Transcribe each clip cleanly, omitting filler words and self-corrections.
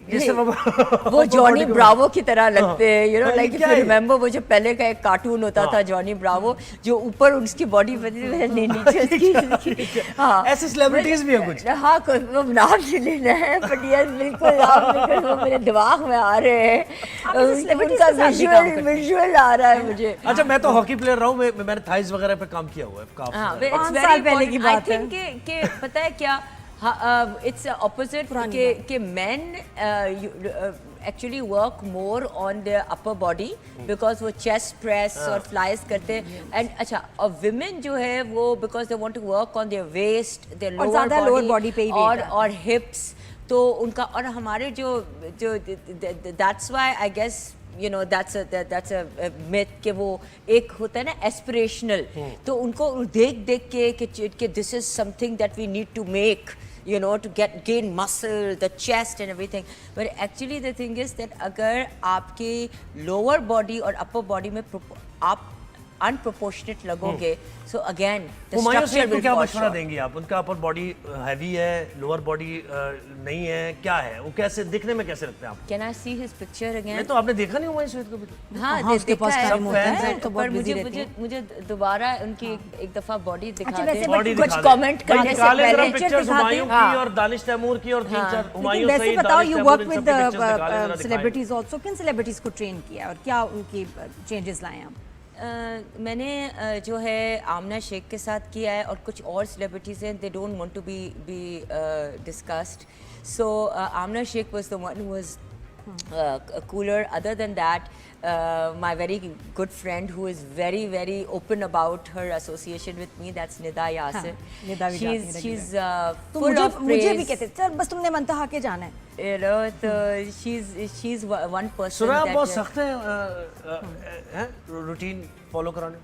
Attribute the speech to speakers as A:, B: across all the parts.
A: वो Johnny Bravo की तरह लगते हैं, you know, like if you remember वो जो पहले का एक कार्टून होता था जॉनी ब्रावो, जो ऊपर उसकी बॉडी नीचे उसकी, हाँ
B: ऐसे सेलिब्रिटीज भी हैं कुछ।
A: हाँ वो नाम नहीं लेना है बट यस बिल्कुल नाम लेकर वो मेरे दिमाग में आ रहे हैं, उनका विजुअल आ रहा है मुझे।
B: अच्छा मैं तो हॉकी प्लेयर रहा हूँ, मैंने थाइज वगैरह पे काम किया हुआ है।
A: हाँ, 5 साल पहले की बात है। आई थिंक कि पता है क्या, इट्स ऑपोजिट के men actually work more on the upper body because वो चेस्ट प्रेस और फ्लाइज करते हैं, एंड अच्छा और विमेन जो है वो because they want to work on their waist, their lower body पे और हिप्स, तो उनका और हमारे जो that's why I guess you know that's a myth कि वो एक होता है ना एस्पिरेशनल, तो उनको देख के this is something that we need to make, you know, to gain muscle, the chest and everything, but actually the thing is that अगर आपके lower body और upper body में आप अनप्रोपोर्शनेट लगोगे, सो अगेन
B: हुमायूं शेख को क्या मशवरा देंगी आप? उनका अपर बॉडी हैवी है, लोअर बॉडी नहीं है, क्या है वो, कैसे दिखने में कैसे लगते हैं आप?
A: Can I see his picture again?
B: नहीं तो आपने देखा नहीं हुमायूं शेख को भी?
A: हाँ, उसके पास टाइम होता है तो पर मुझे दोबारा उनकी एक दफा बॉडी दिखा दे, कुछ कमेंट करने से पहले
B: पिक्चर्स हुमायूं की और दानिश तैमूर की और 3-4 हुमायूं सईद।
C: वैसे बताओ, you work with celebrities also, किन सेलिब्रिटीज को ट्रेन किया और क्या उनकी चेंजेस लाए आप?
A: मैंने जो है आमना शेख के साथ किया है और कुछ और सेलिब्रिटीज़ हैं, they don't want to be discussed, so Aamna Shaikh was the one who was cooler. Other than that, my very good friend who is very open about her association with me, that's Nida Yasir. She's full of praise.
C: मुझे भी कहते sir बस तुमने मंतहा के जाना है,
A: you know, तो she's one person.
B: सुना आप बहुत सख्त हैं रूटीन फॉलो कराने?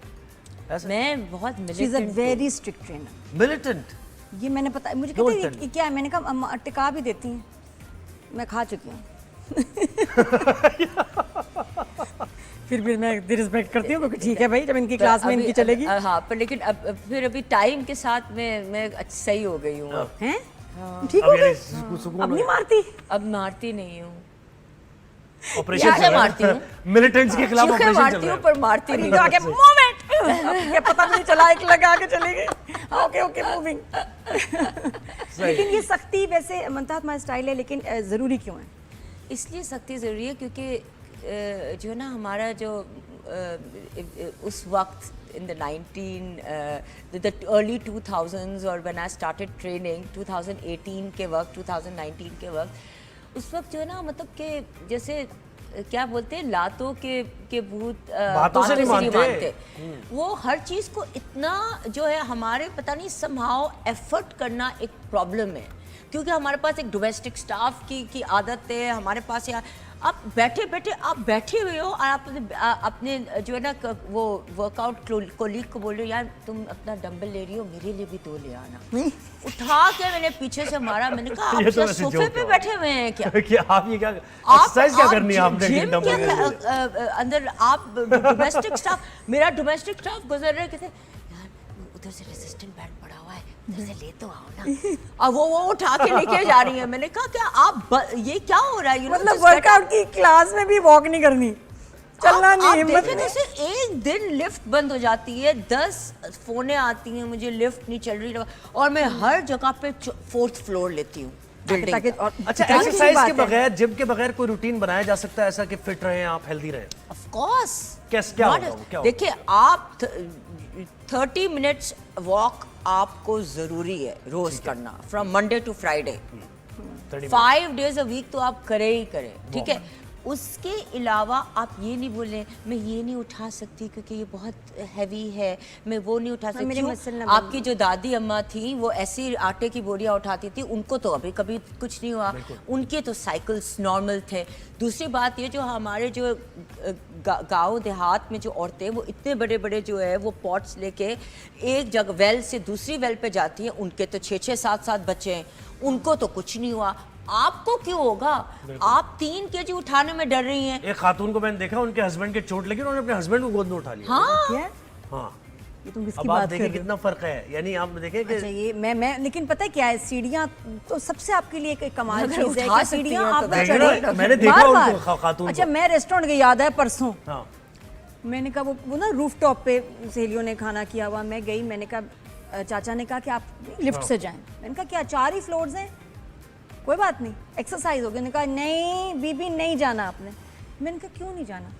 B: ऐसा
A: मैं बहुत militant.
C: She's a very strict trainer.
B: Militant?
C: ये मैंने पता, मुझे कहते हैं ये क्या है, मैंने कहा अम्मा टिका भी देती हैं, मैं खा चुकी हूँ। फिर भी मैं रिस्पेक्ट करती हूँ क्योंकि ठीक है भाई, जब इनकी क्लास में इनकी चलेगी।
A: हाँ, पर लेकिन अब फिर अभी टाइम के साथ मैं सही हो गई हूँ।
C: हैं? ठीक हो गई? अब नहीं मारती?
A: अब मारती नहीं हूँ।
B: ऑपरेशन चल रहा है, मिलिटेंट्स के खिलाफ ऑपरेशन चल रहा है,
A: पर मारती नहीं।
C: तो आगे मूवमेंट, ये पता नहीं चला एक लगा के चली गई। Okay moving. लेकिन ये सख्ती वैसे मंतहा तुम्हारा स्टाइल है, लेकिन जरूरी क्यों है?
A: इसलिए सख्ती ज़रूरी है क्योंकि जो ना हमारा जो उस वक्त इन द अर्ली 2000s और व्हेन आई स्टार्टेड ट्रेनिंग 2018 के वक्त, 2019 के वक्त, उस वक्त जो है ना मतलब कि जैसे क्या बोलते हैं, लातों के भूत
B: बातों से नहीं मानते।
A: वो हर चीज़ को इतना जो है हमारे पता नहीं समहाउ एफर्ट करना एक प्रॉब्लम है, क्योंकि हमारे पास एक डोमेस्टिक स्टाफ की आदत है। हमारे पास यार आप बैठे हुए हो और आप अपने जो है ना वो वर्कआउट कोलीग को बोल रहे हो, यार तुम अपना डंबल ले रही हो, मेरे लिए भी 2 ले आना। उठा के मैंने पीछे से मारा, मैंने कहा आप तो सोफे पे बैठे हुए हैं क्या?
B: क्या आप ये क्या एक्सरसाइज क्या करनी है आपने?
A: जिम के अंदर आप डोमेस्टिक स्टाफ, मेरा डोमेस्टिक स्टाफ गुजर रहे कहते यार उधर से रेजिस्टेंट बैंड पड़ा हुआ है, उधर से ले तो आओ ना। और वो उठा के लेके जा रही है। मैंने कहा क्या आप ये क्या हो रहा है?
C: मतलब वर्कआउट की क्लास में भी वॉक नहीं करनी, चलना नहीं, हिम्मत नहीं।
A: जैसे एक दिन लिफ्ट बंद हो जाती है, 10 फोने आती हैं, मुझे लिफ्ट नहीं चल रही, और मैं हर जगह पे 4th फ्लोर लेती हूँ बिल्डिंग।
B: अच्छा, एक्सरसाइज के बगैर, जिम के बगैर कोई रूटीन बनाया जा सकता है ऐसा कि फिट रहें आप, हेल्दी रहें?
A: Of course.
B: क्या होगा?
A: देखिए आप 30 मिनट्स वॉक आपको जरूरी है रोज करना, from Monday to Friday, 5 days a week तो आप करें ही करें, ठीक है। उसके अलावा आप ये नहीं बोलें मैं ये नहीं उठा सकती क्योंकि ये बहुत हैवी है, मैं वो नहीं उठा सकती। आपकी जो दादी अम्मा थी वो ऐसी आटे की बोरियां उठाती थी, उनको तो अभी कभी कुछ नहीं हुआ, उनके तो साइकिल्स नॉर्मल थे। दूसरी बात ये, जो हमारे जो गांव देहात में जो औरतें वो इतने बड़े बड़े जो है वो पॉट्स लेके एक जगह वेल से दूसरी वेल पे जाती हैं, उनके तो 6-6, 7-7 बच्चे हैं, उनको तो कुछ नहीं हुआ। आपको क्यों होगा? आप 3 केजी उठाने में डर रही हैं।
B: एक खातून को मैंने देखा, उन्होंने अपने हस्बैंड के चोट लगी, उन्होंने अपने हस्बैंड को गोद में उठा लिया।
A: हाँ,
B: हाँ,
C: ये तुम किसकी
B: अब आप
C: बात कर
B: देखिए
C: रहे हो?
B: कितना फर्क है, यानी आप देखें कि
C: अच्छा ये मैं लेकिन पता है क्या है, सीढ़ियाँ तो सबसे आपके लिए एक कमाल
A: अगर
C: चीज है
A: उठा
C: कि
A: सकती
C: सीढ़ियाँ
A: हैं तो
C: आप ना
B: देखिए ना,
C: चढ़े
B: मैंने देखा
C: बार-बार।
B: उनको, खातून
C: अच्छा
B: को।
C: मैं रेस्टोरेंट गई, याद है परसों,
B: हाँ
C: मैंने कहा वो ना रूफ टॉप पे सहेलियों ने खाना किया हुआ, मैं गई, मैंने कहा चाचा ने कहा कि आप लिफ्ट से जाएं, मैंने कहा क्या 4 ही फ्लोर्स हैं, कोई बात नहीं एक्सरसाइज होगी, उन्होंने कहा नहीं बीबी नहीं जाना आपने, मैंने कहा क्यों नहीं जाना,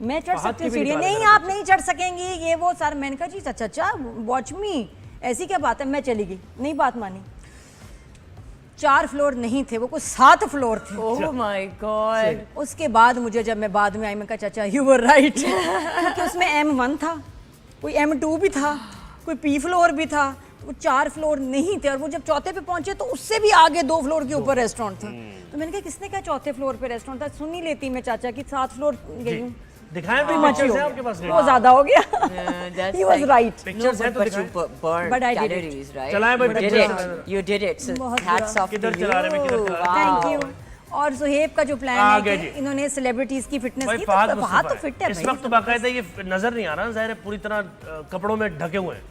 C: मैं चढ़
B: हाथ
C: सकती हूँ
B: की भी
C: सीढ़ियाँ,
B: निकाल
C: नहीं
B: कर
C: आप नहीं चढ़ सकेंगी ये वो सर, मैंने कहा जी चाचा वॉच मी, ऐसी क्या बात है, मैं चली गई, नहीं बात मानी, 4 फ्लोर नहीं थे वो, कुछ 7 फ्लोर थे।
A: Oh my God.
C: उसके बाद मुझे जब मैं बाद में आई, मैं कहा चाचा यू वर राइट, क्योंकि उसमें M1 था, कोई M2 भी था, कोई P फ्लोर भी था, वो 4 फ्लोर नहीं थे, और वो जब चौथे पे पहुंचे तो उससे भी आगे 2 फ्लोर के ऊपर रेस्टोरेंट था, तो मैंने कहा किसने कहा चौथे फ्लोर पे रेस्टोरेंट था, सुन ही लेती मैं चाचा की 7 फ्लोर गई हूँ,
B: दिखाएं भी,
C: मची
B: पिक्चर्स
C: हो
B: हैं
C: गया।
B: आपके पास?
C: वो ज्यादा हो गया,
A: that's
C: he was
A: like-
C: right।
B: Pictures हैं तो
A: but you
B: दिखाएं।
A: burned
C: But I did it.
A: calories, right?
B: चलाएं भाई,
A: You did
B: pictures
A: it.
B: चलाएं।
A: You did it. So
C: बहुत
A: hats
C: बुरा।
A: off to
B: किधर
A: you.
B: चला रहे हैं, किधर चला रहे हैं?
A: Wow.
C: Thank you. और सुहेब का जो प्लान
B: आगे
C: है
B: जी।
C: कि इन्होंने सेलिब्रिटीज की फिटनेस
B: भाई
C: की,
B: फहद
C: तो फहद तो
B: मुस्तफा
C: फिट है
B: इस
C: भाई।
B: वक्त तो बाकायदा ये नजर नहीं आ रहा, जाहिर है पूरी तरह कपड़ों में ढके हुए हैं।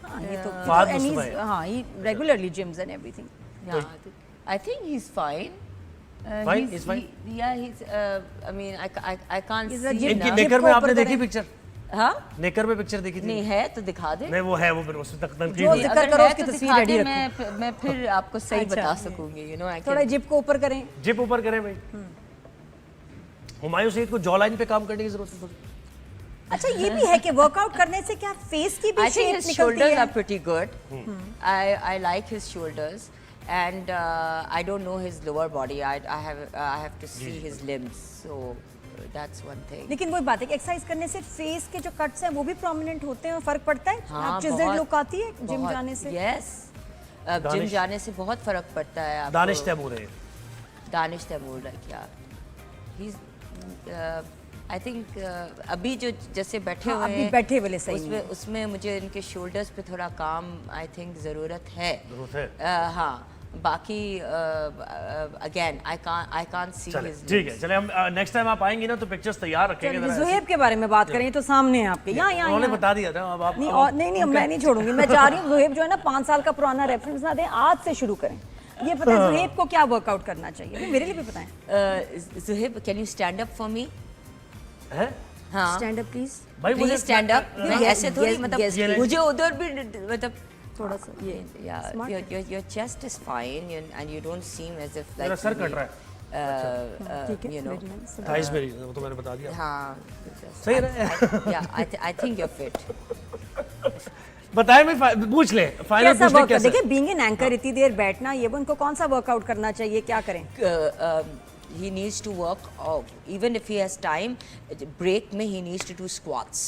C: हाँ, ये तो
B: फहद
C: and
B: मुस्तफा
C: he's-
B: है।
C: हाँ he regularly gyms and everything।
A: Yeah, I think he's fine.
B: Fine? He's fine?
A: Yeah, he's. I mean, I can't
C: He's a
A: see
C: gym-
B: इनकी
A: now.
C: जिप
B: नेकर
C: को
B: में
C: ऊपर
B: आपने देखी
C: करें।
B: पिक्चर?
A: हाँ?
B: नेकर में पिक्चर देखी थी?
A: नहीं है तो दिखा दे।
B: नहीं वो है, वो फिर उसमें तक तनकीद
C: जो
B: नहीं है।
C: जिक्र
A: अगर
C: करो
A: है
C: उसकी
A: तो
C: तस्वीर
A: दिखा
C: रेडी
A: दे,
C: रखो।
A: मैं फिर आपको सही
C: अच्छा।
A: बता सकूंगी, you know, I
C: थोड़ा
A: can.
C: जिप को ऊपर करें।
B: जिप ऊपर करें भाई। हुमायूं सईद को जॉ लाइन पे काम करने की जरूरत है थोड़ी।
C: अच्छा ये भी है कि वर्कआउट करने से क्या फेस की भी
A: I think
C: शेप
A: his
C: निकलती
A: shoulders
C: है।
A: are pretty good. I like his shoulders, and I don't know his lower body. I have to see his limbs, so that's one thing.
C: लेकिन वही बात है कि एक्सरसाइज करने से फेस के जो कट्स हैं वो भी प्रोमिनेंट होते हैं और फर्क पड़ता है।
A: हाँ,
C: आप चिल्ड लुक आती है जिम
A: बहुत,
C: जाने से।
A: Yes. जिम
B: दानिश-
A: जाने से बहुत फर्क पड़ता है आपको।
B: दानिश तैमूर है।
A: दानिश तैमूर है क्या? He's I think अभी जो जैसे बैठे
C: हाँ,
A: हुए
C: अभी
A: हैं,
C: बैठे वाले सही
A: उसमें
C: नहीं
A: उसमें मुझे इनके शोल्डर्स पे थोड़ा काम आई थिंक ज़रूरत है।
B: जरूरत है।
A: हाँ, बाकी अगेन आई कांट सी
B: चले
A: हिज
B: ठीक है, चले हम नेक्स्ट टाइम आप आएंगी ना तो पिक्चर्स तैयार रखेंगे
C: चलिए,
B: जरा।
C: जुहेब के बारे में बात करें तो सामने है आपके यहाँ यहाँ
B: उन्होंने
C: यहाँ।
B: बता दिया था, अब आप
C: नहीं और नहीं मैं नहीं छोड़ूंगी, मैं जा रही हूँ। जुहेब जो है ना 5 साल का पुराना रेफरेंस ना दें, आज से शुरू करें। ये पता है जुहेब को क्या वर्कआउट करना चाहिए, नहीं, मेरे लिए भी पता है।
A: Zuhaib can you stand up for me?
B: हैं?
A: हाँ,
C: स्टैंड अप प्लीज।
B: भाई मुझे
A: प्लीज स्टैंड अप। मैं
C: Yes,
A: ऐसे थोड़ी
C: yes,
A: मतलब
C: yes,
A: मुझे उधर भी मतलब
C: थोड़ा सा ये
A: yeah,
C: Smart.
A: your chest is fine and you don't seem as if like
B: मेरा सर
A: you
B: कट रहा
A: need,
B: है।
C: ठीक है
A: you know,
C: very nice।
B: Thighs मेरी, वो तो मैंने बता दिया।
A: हाँ,
B: सही है ना?
A: yeah, I think you're fit.
B: बताएं मैं पूछ ले, फाइनल
C: कैसा
B: पूछ ले
C: वर्कआउट,
B: कैसा?
C: देखिए बीइंग एन एंकर इतनी देर बैठना, ये वो इनको कौन सा वर्कआउट करना चाहिए, क्या करें?
A: He needs to work even if he has time break में he needs to do squats.